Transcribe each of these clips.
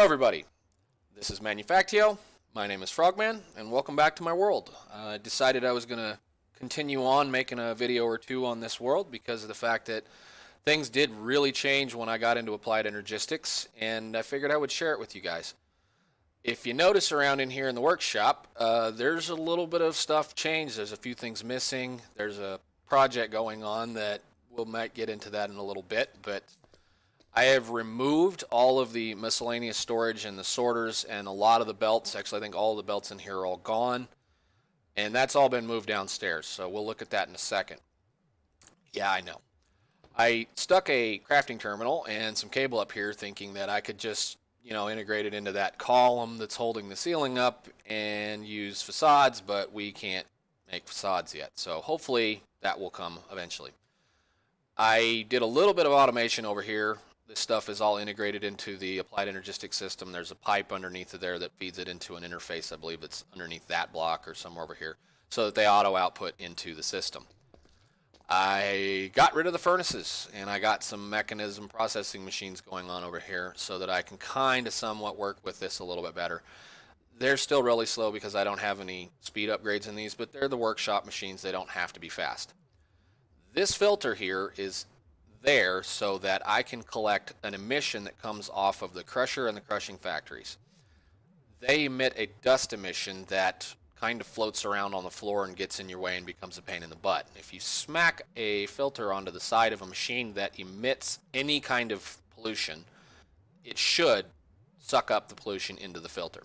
Hello everybody, this is Manufactio, my name is Frogman, and welcome back to my world. I decided I was going to continue on making a video or two on this world because of the fact that things did really change when I got into Applied Energistics, and I figured I would share it with you guys. If you notice around in here in the workshop, there's a little bit of stuff changed. There's a few things missing. There's a project going on that we might get into that in a little bit, but I have removed all of the miscellaneous storage and the sorters and a lot of the belts. Actually, I think all of the belts in here are all gone. And that's all been moved downstairs, so we'll look at that in a second. Yeah, I know. I stuck a crafting terminal and some cable up here thinking that I could just, integrate it into that column that's holding the ceiling up and use facades, but we can't make facades yet. So hopefully that will come eventually. I did a little bit of automation over here. This stuff is all integrated into the Applied Energistics system. There's a pipe underneath of there that feeds it into an interface. I believe it's underneath that block or somewhere over here, so that they auto output into the system. I got rid of the furnaces, and I got some mechanism processing machines going on over here so that I can kind of somewhat work with this a little bit better. They're still really slow because I don't have any speed upgrades in these, but they're the workshop machines. They don't have to be fast. This filter here is there so that I can collect an emission that comes off of the crusher and the crushing factories. They emit a dust emission that kind of floats around on the floor and gets in your way and becomes a pain in the butt. If you smack a filter onto the side of a machine that emits any kind of pollution, it should suck up the pollution into the filter.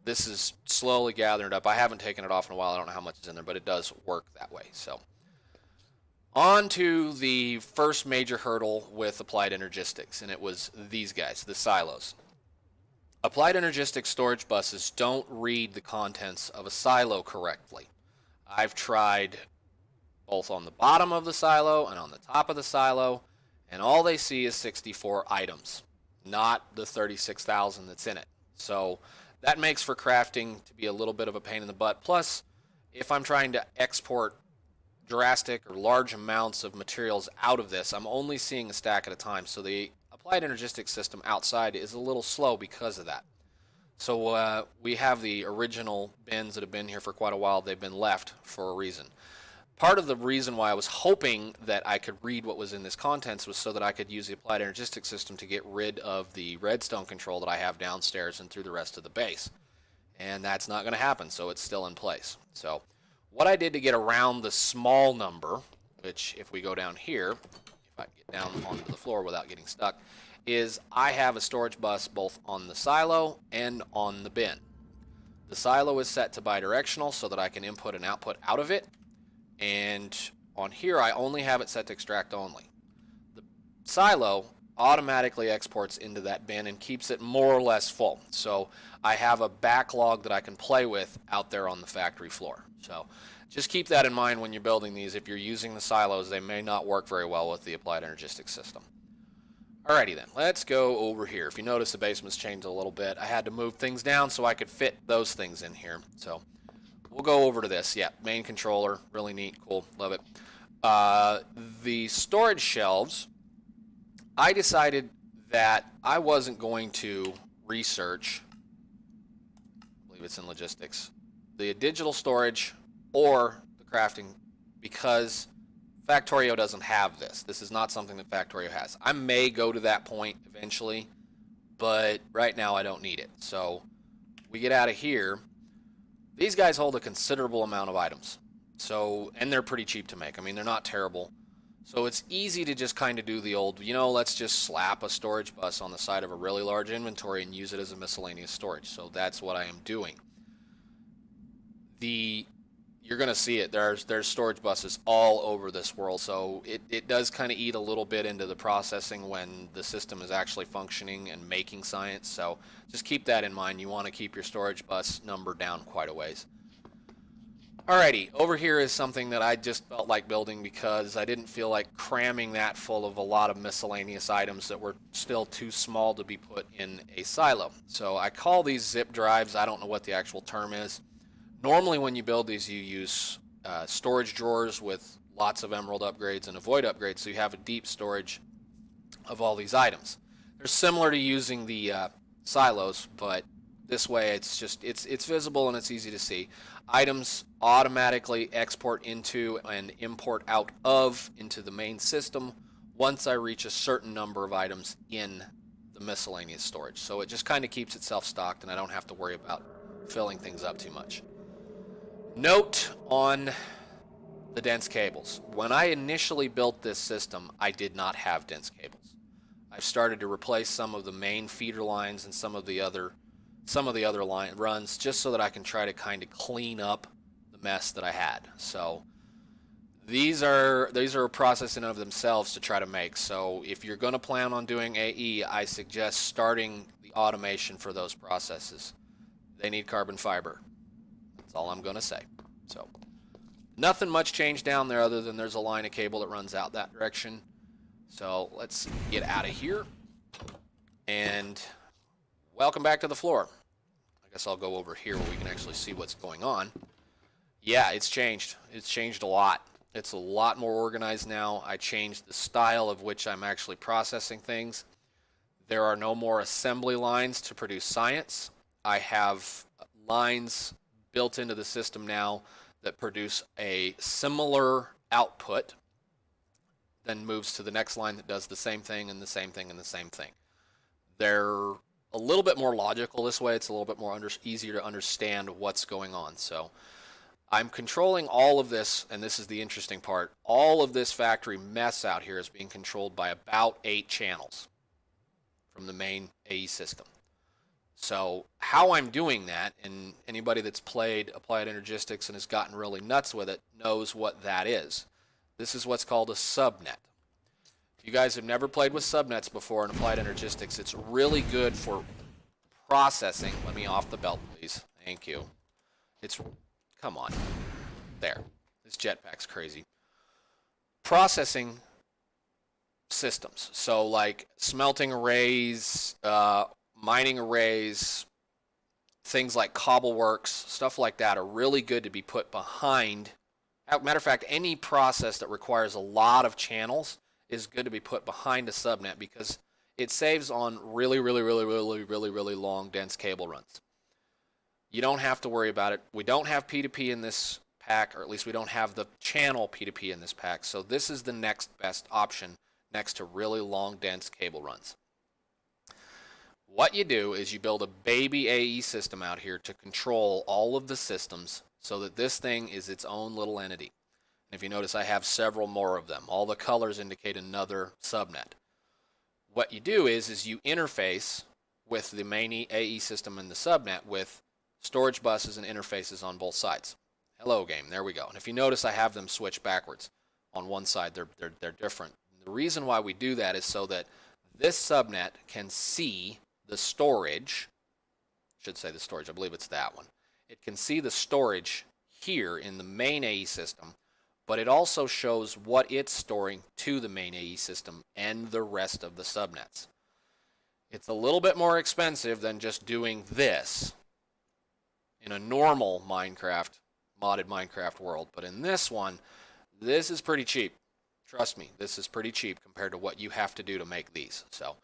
This is slowly gathering it up. I haven't taken it off in a while. I don't know how much is in there, but it does work that way. So on to the first major hurdle with Applied Energistics, and it was these guys, the silos. Applied Energistics storage buses don't read the contents of a silo correctly. I've tried both on the bottom of the silo and on the top of the silo, and all they see is 64 items, not the 36,000 that's in it. So that makes for crafting to be a little bit of a pain in the butt. Plus, if I'm trying to export drastic or large amounts of materials out of this, I'm only seeing a stack at a time, so the Applied Energistics system outside is a little slow because of that. So we have the original bins that have been here for quite a while. They've been left for a reason. Part of the reason why I was hoping that I could read what was in this contents was so that I could use the Applied Energistics system to get rid of the redstone control that I have downstairs and through the rest of the base. And that's not going to happen, so it's still in place. So what I did to get around the small number, which if we go down here, if I get down onto the floor without getting stuck, is I have a storage bus both on the silo and on the bin. The silo is set to bidirectional so that I can input and output out of it, and on here I only have it set to extract only. The silo automatically exports into that bin and keeps it more or less full, so I have a backlog that I can play with out there on the factory floor. So just keep that in mind when you're building these. If you're using the silos, they may not work very well with the Applied Energistics system. Alrighty then, let's go over here. If you notice, the basement's changed a little bit. I had to move things down so I could fit those things in here. So we'll go over to this. Yeah, main controller, really neat, cool, love it. The storage shelves, I decided that I wasn't going to research, I believe it's in logistics, the digital storage or the crafting, because Factorio doesn't have this. This is not something that Factorio has. I may go to that point eventually, but right now I don't need it. So we get out of here. These guys hold a considerable amount of items. So, and they're pretty cheap to make. I mean, they're not terrible. So it's easy to just kind of do the old, let's just slap a storage bus on the side of a really large inventory and use it as a miscellaneous storage. So that's what I am doing. You're going to see it. There's storage buses all over this world, so it does kind of eat a little bit into the processing when the system is actually functioning and making science. So just keep that in mind. You want to keep your storage bus number down quite a ways. Alrighty, over here is something that I just felt like building because I didn't feel like cramming that full of a lot of miscellaneous items that were still too small to be put in a silo. So I call these zip drives. I don't know what the actual term is. Normally when you build these, you use storage drawers with lots of emerald upgrades and a void upgrade, so you have a deep storage of all these items. They're similar to using the silos, but this way it's visible and it's easy to see. Items automatically export into and import out of into the main system once I reach a certain number of items in the miscellaneous storage. So it just kind of keeps itself stocked and I don't have to worry about filling things up too much. Note on the dense cables. When I initially built this system, I did not have dense cables. I've started to replace some of the main feeder lines and some of the other line runs just so that I can try to kind of clean up the mess that I had. So these are a process in and of themselves to try to make. So if you're going to plan on doing AE, I suggest starting the automation for those processes. They need carbon fiber. That's all I'm going to say. So nothing much changed down there other than there's a line of cable that runs out that direction. So let's get out of here. And welcome back to the floor. I guess I'll go over here where we can actually see what's going on. Yeah, it's changed. It's changed a lot. It's a lot more organized now. I changed the style of which I'm actually processing things. There are no more assembly lines to produce science. I have lines built into the system now that produce a similar output, then moves to the next line that does the same thing and the same thing and the same thing. They're a little bit more logical this way. It's a little bit more easier to understand what's going on. So I'm controlling all of this, and this is the interesting part. All of this factory mess out here is being controlled by about 8 channels from the main AE system. So how I'm doing that, and anybody that's played Applied Energistics and has gotten really nuts with it knows what that is. This is what's called a subnet. If you guys have never played with subnets before in Applied Energistics, it's really good for processing. Let me off the belt, please. Thank you. Come on. There. This jetpack's crazy. Processing systems. So like smelting arrays, mining arrays, things like cobbleworks, stuff like that are really good to be put behind. Matter of fact, any process that requires a lot of channels is good to be put behind a subnet because it saves on really long dense cable runs. You don't have to worry about it. We don't have P2P in this pack, or at least we don't have the channel P2P in this pack. So this is the next best option next to really long dense cable runs. What you do is you build a baby AE system out here to control all of the systems so that this thing is its own little entity. And if you notice, I have several more of them. All the colors indicate another subnet. What you do is you interface with the main AE system and the subnet with storage buses and interfaces on both sides. Hello, game. There we go. And if you notice, I have them switch backwards. On one side, they're different. The reason why we do that is so that this subnet can see the storage. Should say the storage. I believe it's that one. It can see the storage here in the main AE system, but it also shows what it's storing to the main AE system and the rest of the subnets. It's a little bit more expensive than just doing this in a normal Minecraft, modded Minecraft world, but in this one, this is pretty cheap. Trust me, this is pretty cheap compared to what you have to do to make these. So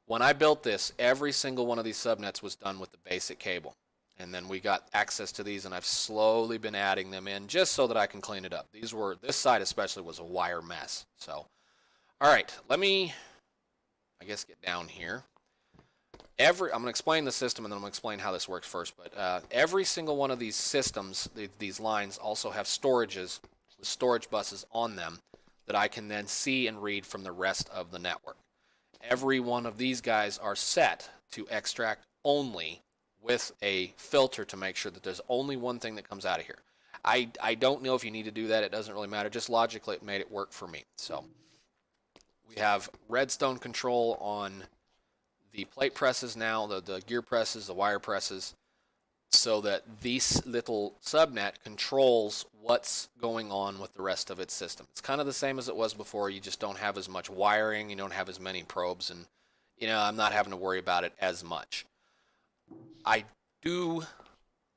when I built this, every single one of these subnets was done with the basic cable. And then we got access to these, and I've slowly been adding them in just so that I can clean it up. This side especially was a wire mess. So, all right, let me, I guess, get down here. I'm going to explain the system, and then I'm going to explain how this works first. But every single one of these systems, these lines, also have storages with storage buses on them that I can then see and read from the rest of the network. Every one of these guys are set to extract only with a filter to make sure that there's only one thing that comes out of here. I don't know if you need to do that. It doesn't really matter. Just logically, it made it work for me. So we have redstone control on the plate presses now, the gear presses, the wire presses, so that this little subnet controls what's going on with the rest of its system. It's kind of the same as it was before. You just don't have as much wiring. You don't have as many probes, and I'm not having to worry about it as much. I do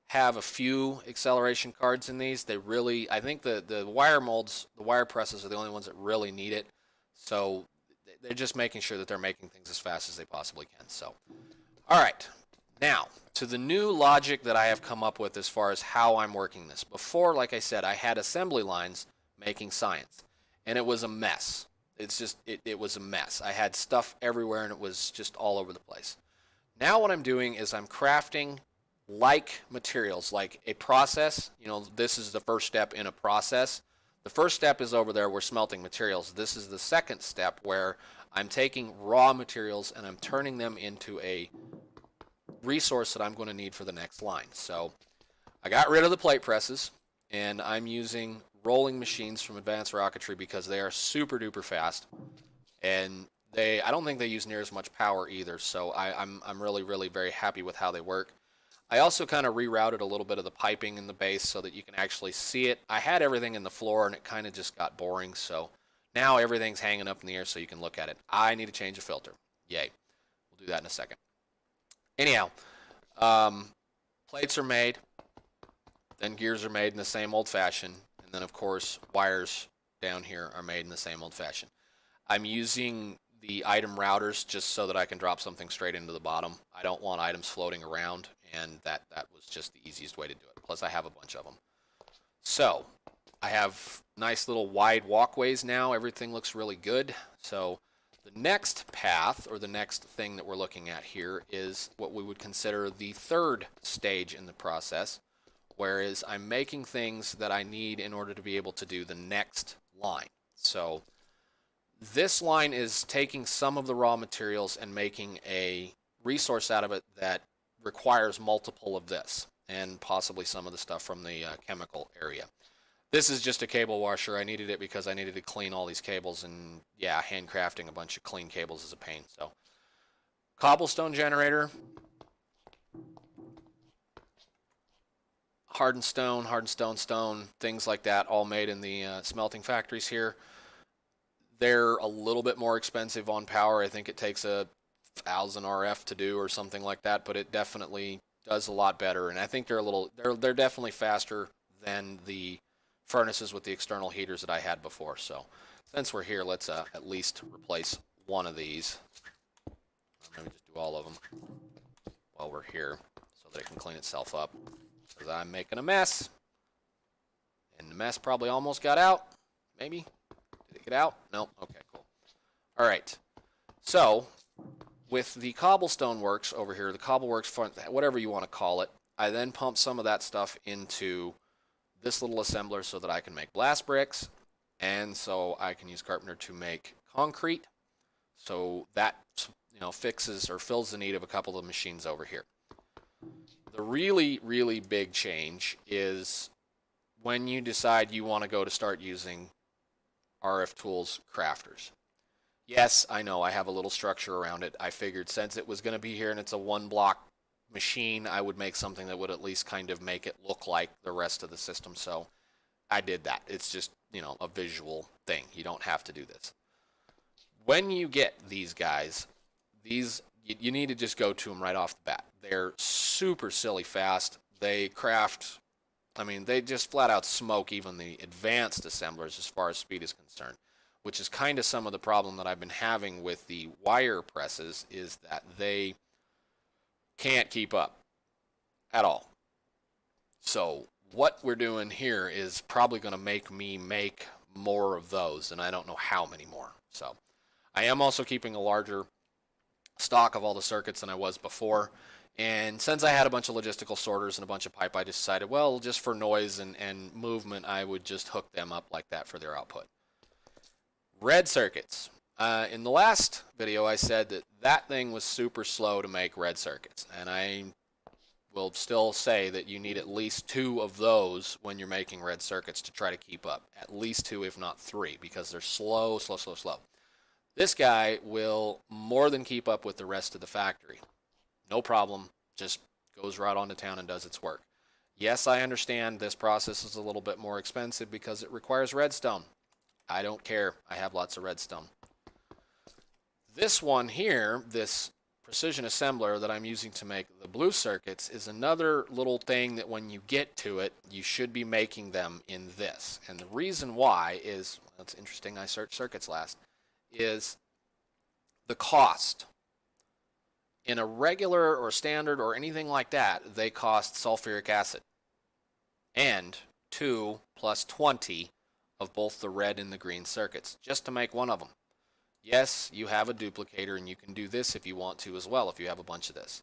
have a few acceleration cards in these. I think the wire molds, the wire presses are the only ones that really need it. So they're just making sure that they're making things as fast as they possibly can. So All right, now to the new logic that I have come up with as far as how I'm working this. Before, like I said, I had assembly lines making science, and it was a mess. It was a mess. I had stuff everywhere, and it was just all over the place. Now what I'm doing is I'm crafting like materials, like a process. You know, this is the first step in a process. The first step is over there, we're smelting materials. This is the second step where I'm taking raw materials and I'm turning them into a resource that I'm going to need for the next line. So I got rid of the plate presses and I'm using rolling machines from Advanced Rocketry because they are super duper fast, and I don't think they use near as much power either. So I'm really very happy with how they work. I also kind of rerouted a little bit of the piping in the base so that you can actually see it. I had everything in the floor and it kind of just got boring, so now everything's hanging up in the air so you can look at it. I need to change a filter. Yay. We'll do that in a second. Anyhow, plates are made, then gears are made in the same old fashion, and then of course wires down here are made in the same old fashion. I'm using the item routers just so that I can drop something straight into the bottom. I don't want items floating around, and that was just the easiest way to do it. Plus I have a bunch of them. So I have nice little wide walkways now. Everything looks really good. So the next path, or the next thing that we're looking at here, is what we would consider the third stage in the process, whereas I'm making things that I need in order to be able to do the next line. So this line is taking some of the raw materials and making a resource out of it that requires multiple of this, and possibly some of the stuff from the chemical area. This is just a cable washer. I needed it because I needed to clean all these cables, and yeah, handcrafting a bunch of clean cables is a pain. So cobblestone generator, hardened stone, stone, things like that, all made in the smelting factories here. They're a little bit more expensive on power. I think it takes 1,000 RF to do or something like that, but it definitely does a lot better. And I think they're definitely faster than the furnaces with the external heaters that I had before. So since we're here, let's at least replace one of these. Maybe just do all of them while we're here so that it can clean itself up, because I'm making a mess. And the mess probably almost got out. Maybe. Did it get out? No? Okay, cool. All right. So with the cobblestone works over here, the cobble works, whatever you want to call it, I then pump some of that stuff into this little assembler so that I can make blast bricks, and so I can use Carpenter to make concrete. So that, you know, fixes or fills the need of a couple of machines over here. The really big change is when you decide you want to go to start using RF Tools crafters. Yes, I know I have a little structure around it. I figured since it was going to be here and it's a one block machine, I would make something that would at least kind of make it look like the rest of the system. So I did that. It's just, you know, a visual thing. You don't have to do this. When you get these guys, you need to just go to them right off the bat. They're super silly fast. They craft, I mean, they just flat out smoke even the advanced assemblers as far as speed is concerned, which is kind of some of the problem that I've been having with the wire presses, is that they can't keep up at all. So what we're doing here is probably going to make me make more of those, and I don't know how many more. So I am also keeping a larger stock of all the circuits than I was before. And since I had a bunch of logistical sorters and a bunch of pipe, I decided, well, just for noise and movement, I would just hook them up like that for their output. Red circuits. In the last video, I said that that thing was super slow to make red circuits, and I will still say that you need at least 2 of those when you're making red circuits to try to keep up. At least 2, if not 3, because they're slow. This guy will more than keep up with the rest of the factory. No problem, just goes right on to town and does its work. Yes, I understand this process is a little bit more expensive because it requires redstone. I don't care, I have lots of redstone. This one here, this precision assembler that I'm using to make the blue circuits, is another little thing that when you get to it, you should be making them in this. And the reason why is, that's interesting, I searched circuits last, is the cost. In a regular or standard or anything like that, they cost sulfuric acid and 2 plus 20 of both the red and the green circuits just to make one of them. Yes, you have a duplicator, and you can do this if you want to as well, if you have a bunch of this.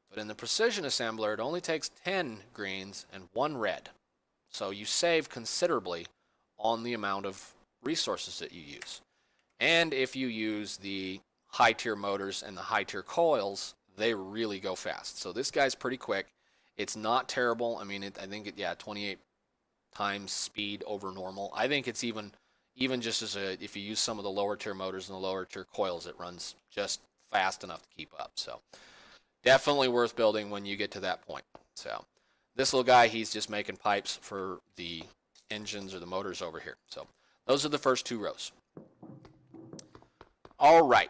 But in the precision assembler, it only takes 10 greens and 1 red. So you save considerably on the amount of resources that you use. And if you use the high tier motors and the high tier coils, they really go fast. So this guy's pretty quick. It's not terrible. I mean, I think 28 times speed over normal. I think it's even just as if you use some of the lower tier motors and the lower tier coils, it runs just fast enough to keep up. So definitely worth building when you get to that point. So this little guy, he's just making pipes for the engines or the motors over here. So those are the first 2 rows. All right,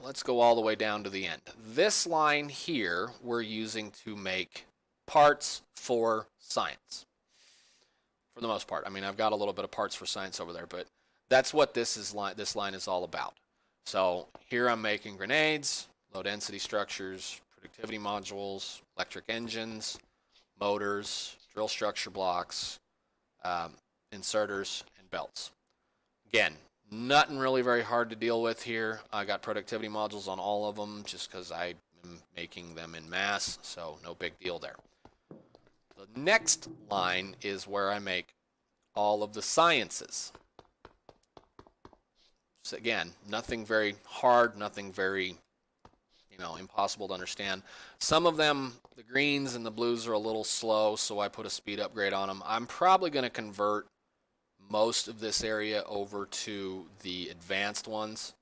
let's go all the way down to the end. This line here we're using to make parts for science. For the most part. I mean, I've got a little bit of parts for science over there, but that's what this line is all about. So here I'm making grenades, low density structures, productivity modules, electric engines, motors, drill structure blocks, inserters, and belts. Again, nothing really very hard to deal with here. I got productivity modules on all of them just because I am making them in mass, so no big deal there. The next line is where I make all of the sciences. So again, nothing very hard, nothing very, impossible to understand. Some of them, the greens and the blues, are a little slow, so I put a speed upgrade on them. I'm probably going to convert most of this area over to the advanced ones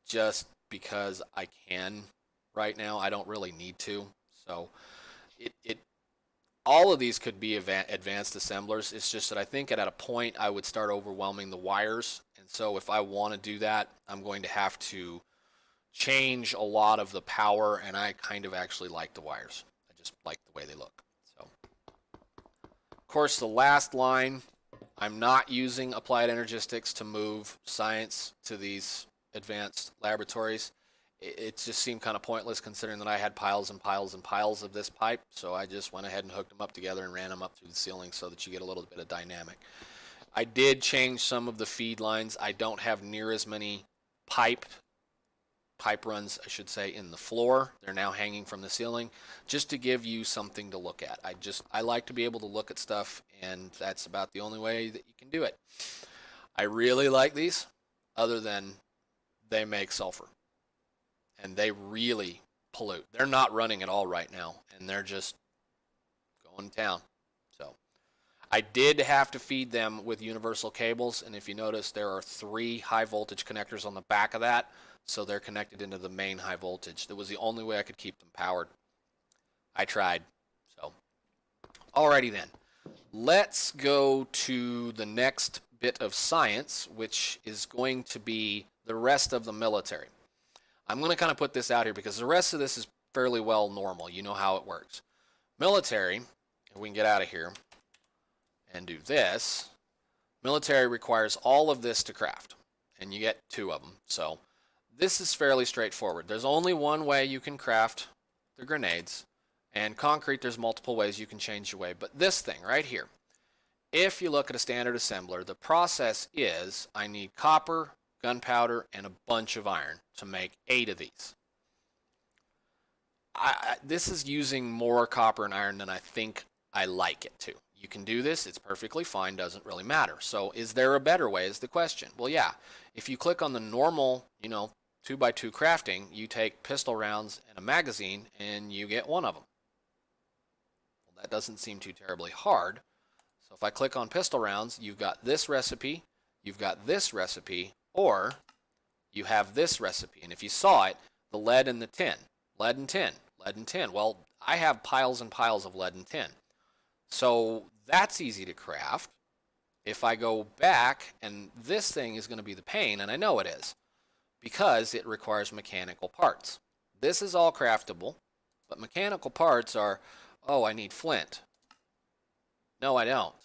just because I can right now. I don't really need to. So all of these could be advanced assemblers. It's just that I think at a point I would start overwhelming the wires. And so if I want to do that, I'm going to have to change a lot of the power, and I kind of actually like the wires. I just like the way they look. So, of course, the last line, I'm not using applied energistics to move science to these advanced laboratories. It just seemed kind of pointless considering that I had piles and piles and piles of this pipe, so I just went ahead and hooked them up together and ran them up through the ceiling so that you get a little bit of dynamic. I did change some of the feed lines. I don't have near as many pipe runs, I should say, in the floor. They're now hanging from the ceiling just to give you something to look at. I like to be able to look at stuff, and that's about the only way that you can do it. I really like these, other than they make sulfur. And they really pollute. They're not running at all right now, and they're just going to town. So I did have to feed them with universal cables, and if you notice, there are 3 high voltage connectors on the back of that, so they're connected into the main high voltage. That was the only way I could keep them powered. I tried. So, alrighty then. Let's go to the next bit of science, which is going to be the rest of the military. I'm going to kind of put this out here because the rest of this is fairly well normal. You know how it works. Military, if we can get out of here and do this, military requires all of this to craft, and you get 2 of them. So this is fairly straightforward. There's only one way you can craft the grenades, and concrete, there's multiple ways you can change your way. But this thing right here, if you look at a standard assembler, the process is I need copper, gunpowder, and a bunch of iron to make 8 of these. This is using more copper and iron than I think I like it to. You can do this, it's perfectly fine, doesn't really matter. So is there a better way is the question. Well, yeah, if you click on the normal, 2x2 crafting, you take pistol rounds and a magazine and you get 1 of them. Well, that doesn't seem too terribly hard. So if I click on pistol rounds, you've got this recipe, you've got this recipe, or you have this recipe. And if you saw it, the lead and the tin, lead and tin, lead and tin. Well, I have piles and piles of lead and tin. So that's easy to craft. If I go back, and this thing is going to be the pain, and I know it is, because it requires mechanical parts. This is all craftable, but mechanical parts are, oh, I need flint. No, I don't.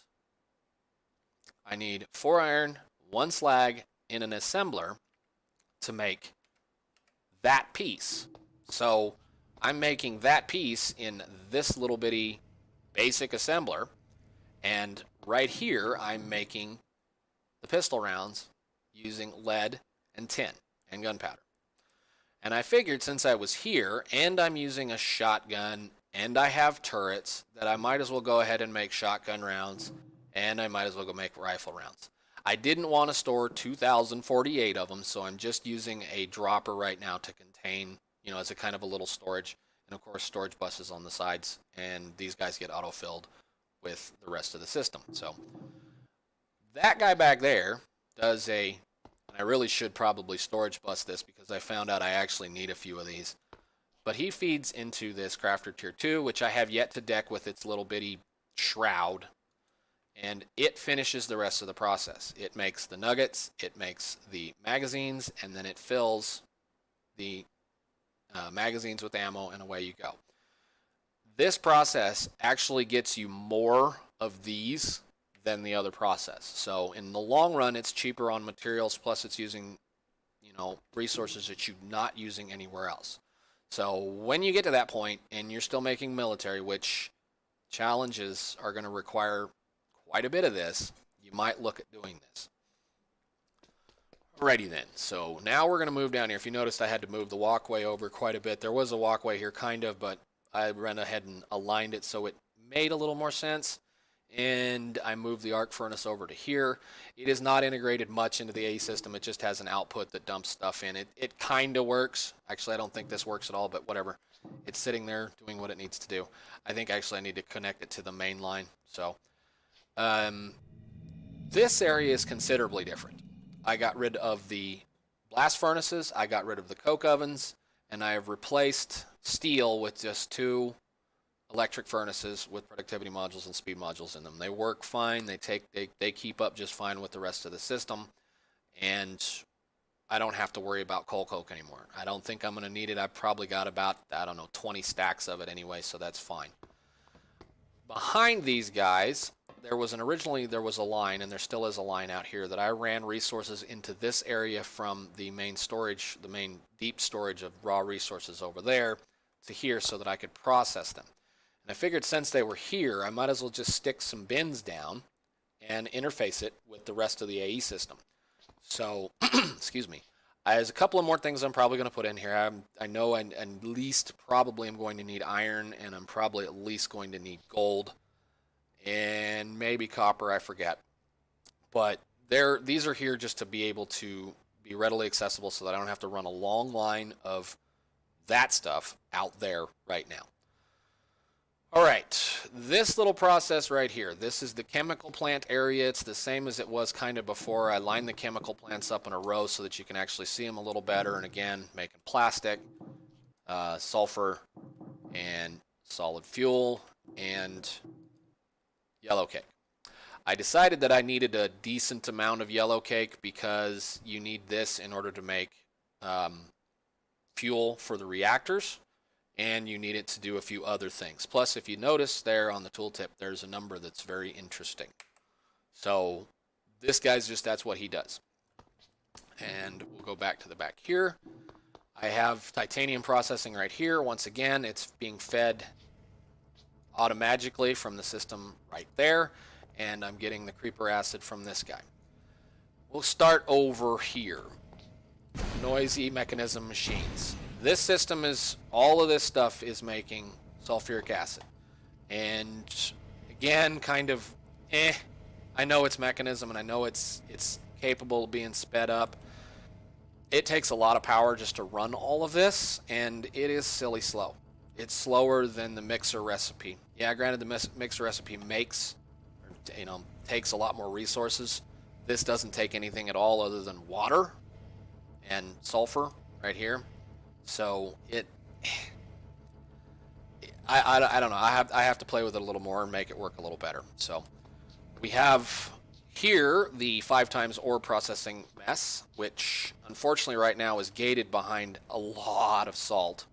I need 4 iron, 1 slag, in an assembler to make that piece. So I'm making that piece in this little bitty basic assembler, and right here I'm making the pistol rounds using lead and tin and gunpowder. And I figured since I was here and I'm using a shotgun and I have turrets that I might as well go ahead and make shotgun rounds and I might as well go make rifle rounds. I didn't want to store 2,048 of them, so I'm just using a dropper right now to contain, as a kind of a little storage. And of course, storage buses on the sides, and these guys get auto-filled with the rest of the system. So that guy back there does and I really should probably storage bus this because I found out I actually need a few of these. But he feeds into this Crafter Tier 2, which I have yet to deck with its little bitty shroud. And it finishes the rest of the process. It makes the nuggets, it makes the magazines, and then it fills the magazines with ammo, and away you go. This process actually gets you more of these than the other process. So in the long run, it's cheaper on materials, plus it's using, resources that you're not using anywhere else. So when you get to that point and you're still making military, which challenges are going to require quite a bit of this, you might look at doing this. Alrighty then, so now we're going to move down here. If you noticed, I had to move the walkway over quite a bit. There was a walkway here kind of, but I ran ahead and aligned it so it made a little more sense. And I moved the arc furnace over to here. It is not integrated much into the AE system. It just has an output that dumps stuff in. It kind of works. Actually, I don't think this works at all, but whatever. It's sitting there doing what it needs to do. I think actually I need to connect it to the main line. So this area is considerably different. I got rid of the blast furnaces. I got rid of the coke ovens. And I have replaced steel with just 2 electric furnaces with productivity modules and speed modules in them. They work fine. They keep up just fine with the rest of the system, and I don't have to worry about coal coke anymore. I don't think I'm going to need it. I've probably got about 20 stacks of it anyway, so that's fine. Behind these guys, originally there was a line, and there still is a line out here that I ran resources into this area from the main storage, the main deep storage of raw resources over there to here so that I could process them. And I figured since they were here, I might as well just stick some bins down and interface it with the rest of the AE system. So, excuse me. There's a couple of more things I'm probably going to put in here. I know at least probably I'm going to need iron, and I'm probably at least going to need gold, and maybe copper, I forget. But these are here just to be able to be readily accessible so that I don't have to run a long line of that stuff out there right now. All right, this little process right here, this is the chemical plant area. It's the same as it was kind of before. I lined the chemical plants up in a row so that you can actually see them a little better. And again, making plastic, sulfur, and solid fuel, and yellow cake. I decided that I needed a decent amount of yellow cake because you need this in order to make fuel for the reactors. And you need it to do a few other things. Plus, if you notice there on the tooltip, there's a number that's very interesting. So this guy's that's what he does. And we'll go back to the back here. I have titanium processing right here. Once again, it's being fed automatically from the system right there. And I'm getting the creeper acid from this guy. We'll start over here. Noisy mechanism machines. This system all of this stuff is making sulfuric acid. And again, kind of, I know it's mechanism and I know it's capable of being sped up. It takes a lot of power just to run all of this, and it is silly slow. It's slower than the mixer recipe. Yeah, granted, the mixer recipe takes a lot more resources. This doesn't take anything at all other than water and sulfur right here. So I don't know. I have to play with it a little more and make it work a little better. So we have here the 5x ore processing mess, which unfortunately right now is gated behind a lot of salt.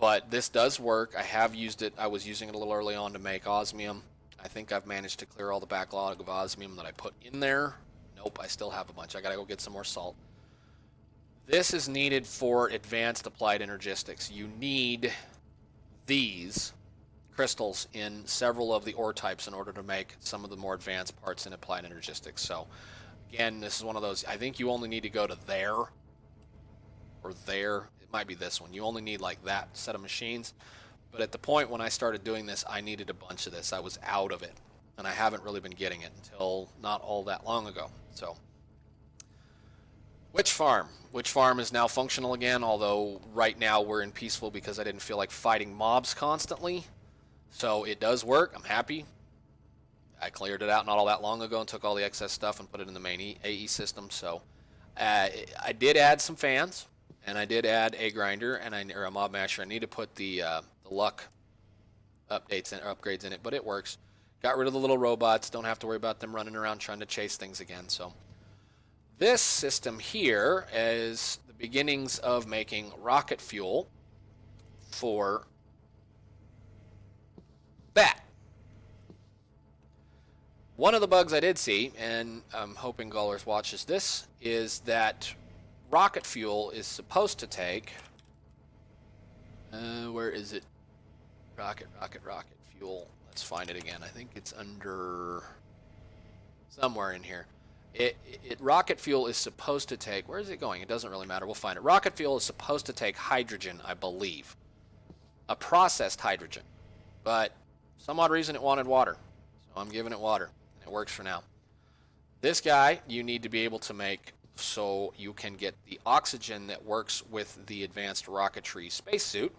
But this does work. I have used it. I was using it a little early on to make osmium. I think I've managed to clear all the backlog of osmium that I put in there. Nope, I still have a bunch. I gotta go get some more salt. This is needed for advanced applied energistics. You need these crystals in several of the ore types in order to make some of the more advanced parts in applied energistics. So again, this is one of those, I think you only need to go to there or there. It might be this one. You only need like that set of machines. But at the point when I started doing this, I needed a bunch of this. I was out of it, and I haven't really been getting it until not all that long ago. So Witch Farm. Witch Farm is now functional again, although right now we're in peaceful because I didn't feel like fighting mobs constantly. So it does work. I'm happy. I cleared it out not all that long ago and took all the excess stuff and put it in the main AE system. So I did add some fans, and I did add a grinder and or a mob masher. I need to put the luck updates and upgrades in it, but it works. Got rid of the little robots. Don't have to worry about them running around trying to chase things again. So this system here is the beginnings of making rocket fuel for that. One of the bugs I did see, and I'm hoping Gullers watches this, is that rocket fuel is supposed to take... where is it? Rocket fuel. Let's find it again. I think it's under... somewhere in here. Rocket fuel is supposed to take... Where is it going? It doesn't really matter. We'll find it. Rocket fuel is supposed to take hydrogen, I believe. A processed hydrogen. But some odd reason it wanted water. So I'm giving it water. And it works for now. This guy you need to be able to make so you can get the oxygen that works with the advanced rocketry spacesuit.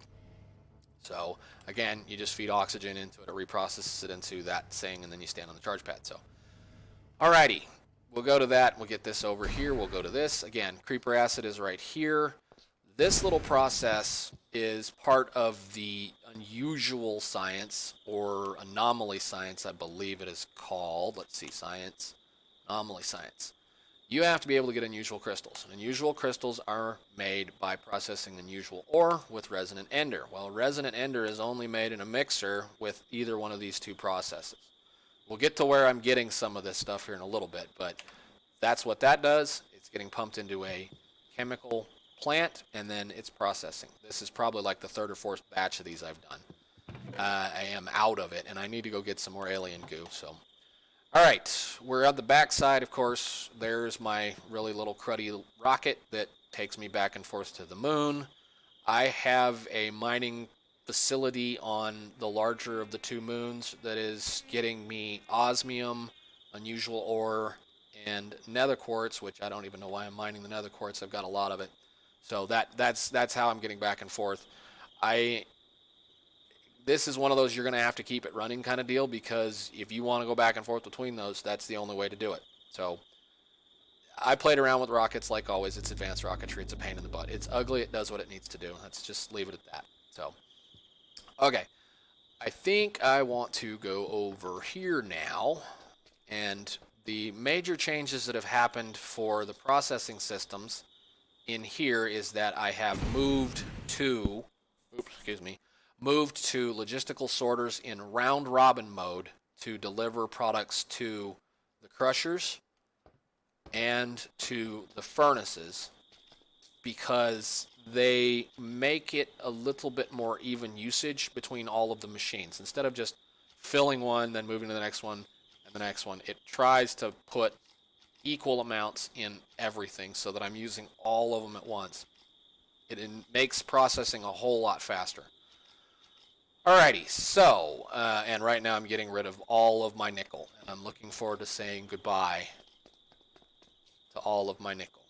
So again, you just feed oxygen into it. It reprocesses it into that thing, and then you stand on the charge pad. So alrighty. We'll go to that. We'll get this over here. We'll go to this. Again, creeper acid is right here. This little process is part of the unusual science, or anomaly science, I believe it is called. Let's see, science. Anomaly science. You have to be able to get unusual crystals. And unusual crystals are made by processing unusual ore with resonant ender. Well, resonant ender is only made in a mixer with either one of these two processes. We'll get to where I'm getting some of this stuff here in a little bit, but that's what that does. It's getting pumped into a chemical plant, and then it's processing. This is probably like the third or fourth batch of these I've done. I am out of it, and I need to go get some more alien goo. So, all right, we're on the back side, of course. There's my really little cruddy rocket that takes me back and forth to the moon. I have a mining facility on the larger of the two moons that is getting me osmium, unusual ore, and nether quartz, which I don't even know why I'm mining the nether quartz. I've got a lot of it. So that's how I'm getting back and forth. This is one of those you're going to have to keep it running kind of deal, because if you want to go back and forth between those, that's the only way to do it. So I played around with rockets like always. It's advanced rocketry. It's a pain in the butt. It's ugly. It does what it needs to do. Let's just leave it at that. So, okay. I think I want to go over here now, and the major changes that have happened for the processing systems in here is that I have moved to logistical sorters in round robin mode to deliver products to the crushers and to the furnaces, because they make it a little bit more even usage between all of the machines. Instead of just filling one, then moving to the next one and the next one, it tries to put equal amounts in everything so that I'm using all of them at once. It makes processing a whole lot faster. Alrighty, so, and right now I'm getting rid of all of my nickel, and I'm looking forward to saying goodbye to all of my nickel.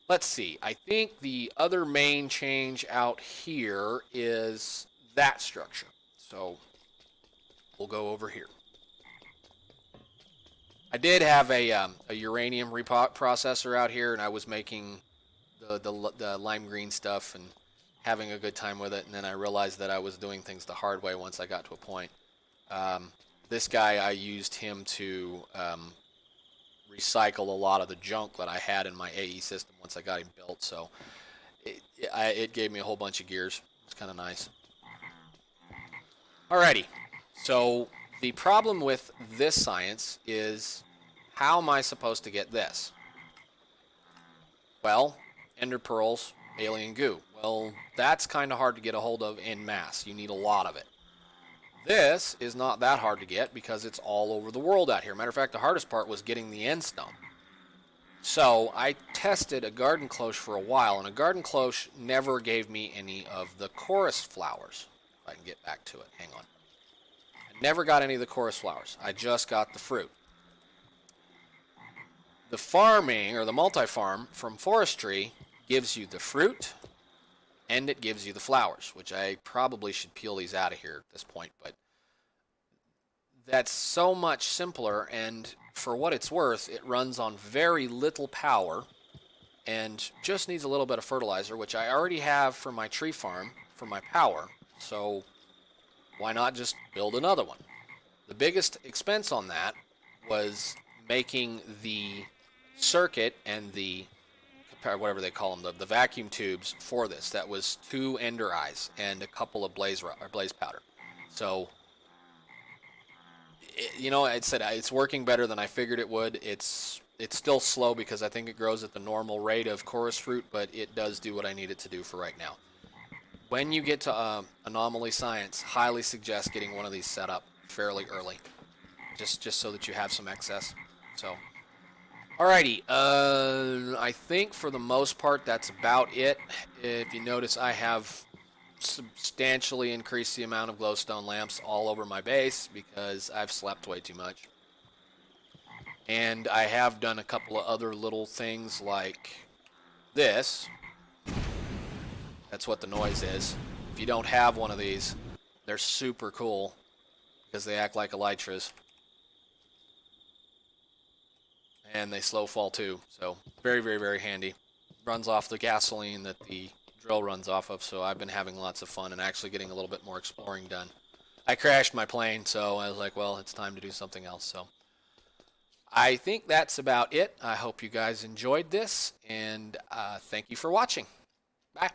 Let's see, I think the other main change out here is that structure. So we'll go over here. I did have a uranium reprocessor out here, and I was making the lime green stuff and having a good time with it, and then I realized that I was doing things the hard way once I got to a point. This guy, I used him to recycle a lot of the junk that I had in my AE system once I got him built, so it gave me a whole bunch of gears. It's kind of nice. Alrighty, so the problem with this science is, how am I supposed to get this? Well, ender pearls, alien goo. Well, that's kind of hard to get a hold of en masse. You need a lot of it. This is not that hard to get because it's all over the world out here. Matter of fact, the hardest part was getting the end stone. So I tested a garden cloche for a while, and a garden cloche never gave me any of the chorus flowers. If I can get back to it, hang on. I never got any of the chorus flowers. I just got the fruit. The farming, or the multi-farm from forestry, gives you the fruit, and it gives you the flowers, which I probably should peel these out of here at this point, but that's so much simpler, and for what it's worth, it runs on very little power and just needs a little bit of fertilizer, which I already have for my tree farm for my power, so why not just build another one? The biggest expense on that was making the circuit and the, whatever they call them, the vacuum tubes for this. That was 2 ender eyes and a couple of blaze powder. So, you know, I said it's working better than I figured it would. It's still slow because I think it grows at the normal rate of chorus fruit, but it does do what I need it to do for right now. When you get to anomaly science, highly suggest getting one of these set up fairly early, just so that you have some excess. So, alrighty, I think for the most part that's about it. If you notice, I have substantially increased the amount of glowstone lamps all over my base because I've slept way too much. And I have done a couple of other little things like this. That's what the noise is. If you don't have one of these, they're super cool because they act like elytras. And they slow fall too, so very, very, very handy. Runs off the gasoline that the drill runs off of, so I've been having lots of fun and actually getting a little bit more exploring done. I crashed my plane, so I was like, well, it's time to do something else. So I think that's about it. I hope you guys enjoyed this, and thank you for watching. Bye.